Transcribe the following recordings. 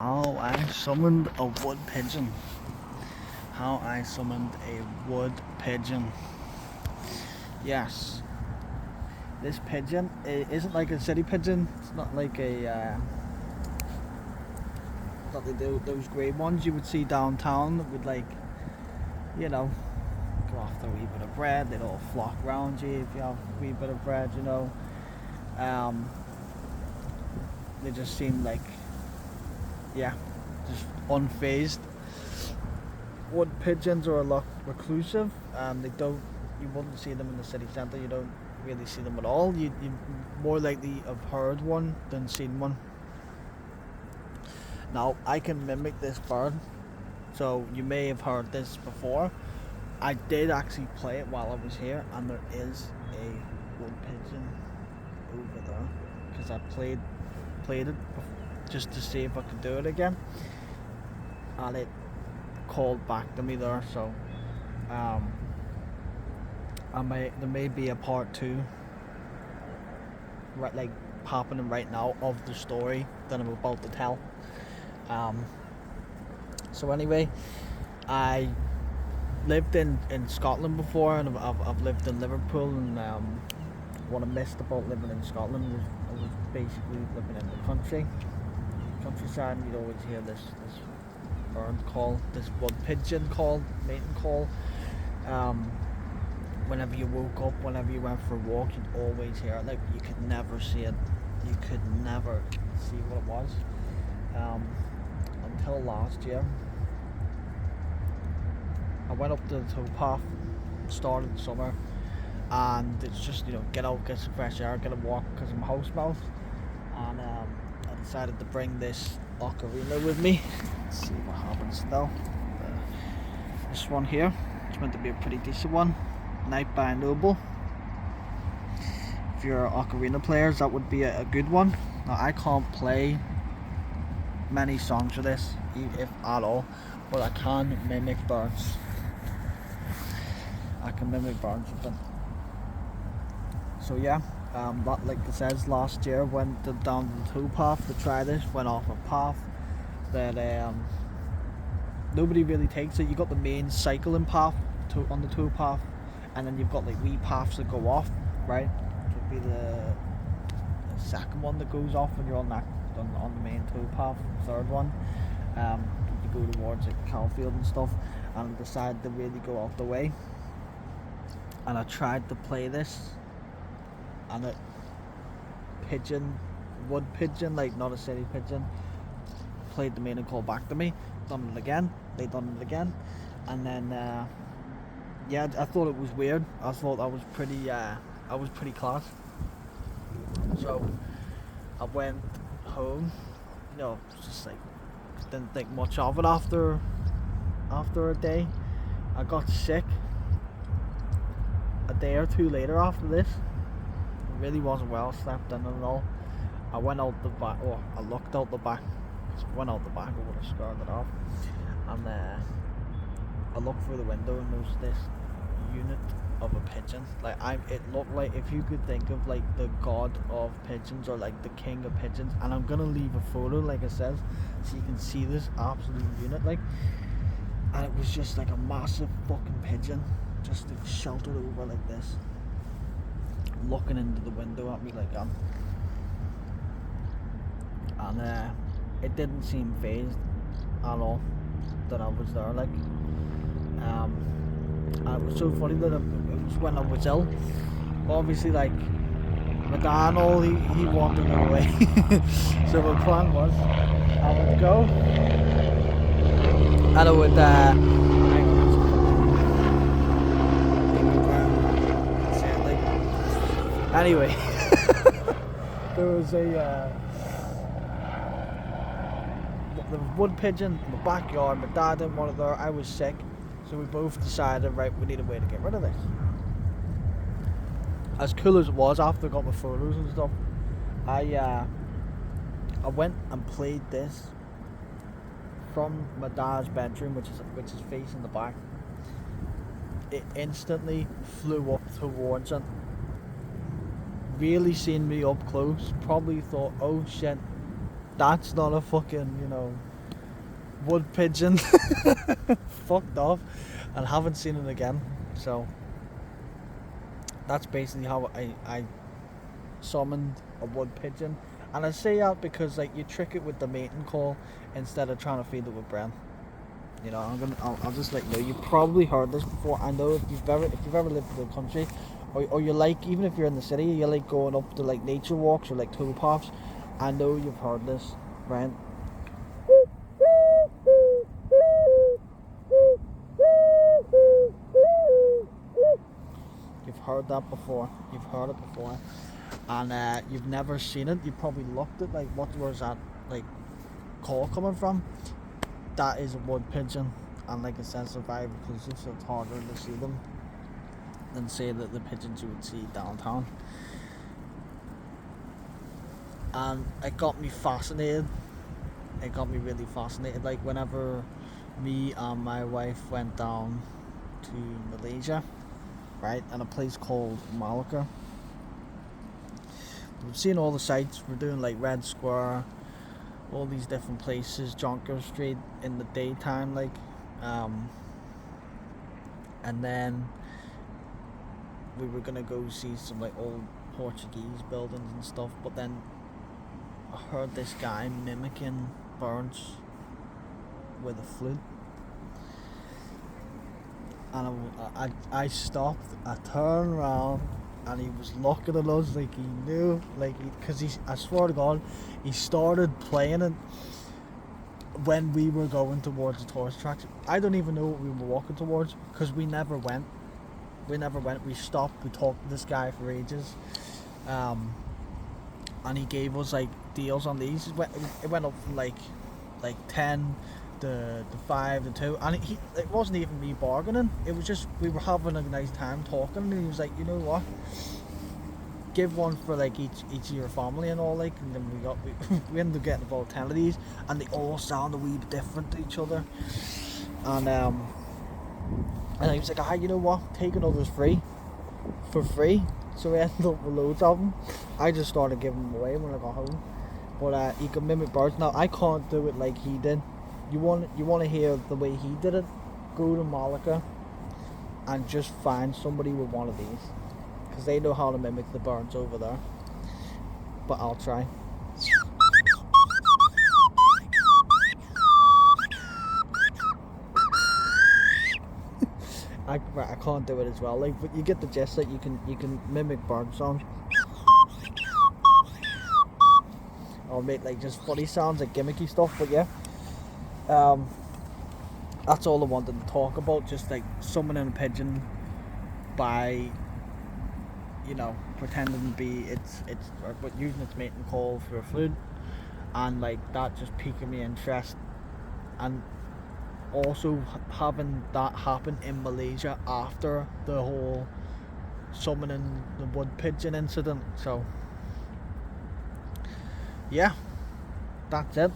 How I summoned a wood pigeon. How I summoned a wood pigeon. Yes, this pigeon isn't like a city pigeon. It's not like not like those grey ones you would see downtown that would you know, go after a wee bit of bread. They'd all flock round you if you have a wee bit of bread. Um, they just seem like, yeah, just unfazed. Wood pigeons are a lot reclusive, and you wouldn't see them in the city centre. You don't really see them at all. You more likely have heard one than seen one. Now I can mimic this bird, so you may have heard this before. I did actually play it while I was here, and there is a wood pigeon over there because I played it just to see if I could do it again, and it called back to me there. So there may be a part 2 right happening right now of the story that I'm about to tell. So anyway, I lived in Scotland before, and I've lived in Liverpool, and what I missed about living in Scotland was I was basically living in the countryside, and you'd always hear this bird call, this wood pigeon call, mating call. Whenever you woke up, whenever you went for a walk, you'd always hear it. Like, you could never see it, you could never see what it was, until last year. I went up to the towpath, started the summer, and it's just, get out, get some fresh air, get a walk, because I'm a house mouse, and I decided to bring this Ocarina with me. Let's see what happens now. This one here, it's meant to be a pretty decent one. Night by Noble. If you're Ocarina players, that would be a good one. Now, I can't play many songs for this, if at all, but I can mimic birds. I can mimic birds with them. So yeah, like it says, last year went down to the towpath to try this. Went off a path that nobody really takes it. You got the main cycling path on the towpath, and then you've got like wee paths that go off, right? Which would be the second one that goes off when you're on the main towpath. Third one, you go towards like Calfield and stuff, and I decided to really go out the way, and I tried to play this, and a wood pigeon, like not a city pigeon, played the main and called back to me. Done it again, they done it again, and then yeah, I thought it was weird. I thought I was pretty class. So I went home, just like didn't think much of it after a day. I got sick a day or two later after this. It really wasn't well, slept in at all. I went out the back, or I looked out the back. Because if I went out the back, I would have scared it off. And I looked through the window, and there was this unit of a pigeon. It looked like, if you could think of like the god of pigeons, or like the king of pigeons. And I'm gonna leave a photo, like I said, so you can see this absolute unit, and it was just like a massive fucking pigeon, just like sheltered over like this, looking into the window at me like that. And it didn't seem phased at all that I was there. And it was so funny that it was when I was ill. Obviously, like, my dad and all, he wanted me away. So my plan was, I would go, and I would anyway, there was the wood pigeon in the backyard. My dad didn't want it there. I was sick, so we both decided, right, we need a way to get rid of this. As cool as it was, after I got my photos and stuff, I went and played this from my dad's bedroom, which is facing the back. It instantly flew up towards it. Really seen me up close. Probably thought, oh shit, that's not a fucking, wood pigeon fucked off and haven't seen it again. So that's basically how I summoned a wood pigeon. And I say that because like you trick it with the mating call instead of trying to feed it with bread. You know, I'll just let you know. You've probably heard this before. I know if you've ever lived in the country, or you like, even if you're in the city, you like going up to like nature walks or like towpaths. I know you've heard this, right? You've heard that before. You've heard it before, and you've never seen it. You probably looked at like, where's that like call coming from? That is a wood pigeon, and like I said, they're very reclusive, so it's harder to see them than say that the pigeons you would see downtown. And it got me fascinated. It got me really fascinated. Like whenever me and my wife went down to Malaysia, right, in a place called Malacca, we've seen all the sights. We're doing like Red Square, all these different places, Jonker Street in the daytime, like, and then we were gonna go see some like old Portuguese buildings and stuff, but then I heard this guy mimicking birds with a flute, and I stopped, I turned around, and he was looking at us like he knew, like, because I swear to God, he started playing it when we were going towards the tourist attraction. I don't even know what we were walking towards, because we never went. We stopped, we talked to this guy for ages, and he gave us like deals on these. It went up from like 10 to 5 to 2, and it wasn't even me bargaining, it was just we were having a nice time talking, and he was like, you know what, give one for like each of your family and all, like, and then we ended up getting about 10 of these, and they all sound a wee bit different to each other, and he was like, you know what, take another for free. So we ended up with loads of them. I just started giving them away when I got home. But you can mimic birds. Now I can't do it like he did. You want to hear the way he did it? Go to Malacca and just find somebody with one of these, because they know how to mimic the birds over there. But I'll try. I can't do it as well, like, but you get the gist that you can mimic bird songs, or make like just funny sounds, like gimmicky stuff. But yeah, that's all I wanted to talk about. Just like summoning a pigeon by, you know, pretending to be but using its mating call for a flute, and like that just piquing my interest, and also having that happen in Malaysia after the whole summoning the wood pigeon incident. So yeah, that's it.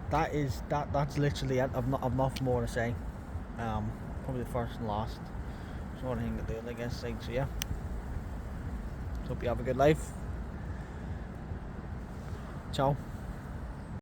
That's literally it. I've nothing more to say. Probably the first and last sort of thing to do, I guess. Like, so yeah, hope you have a good life. Ciao.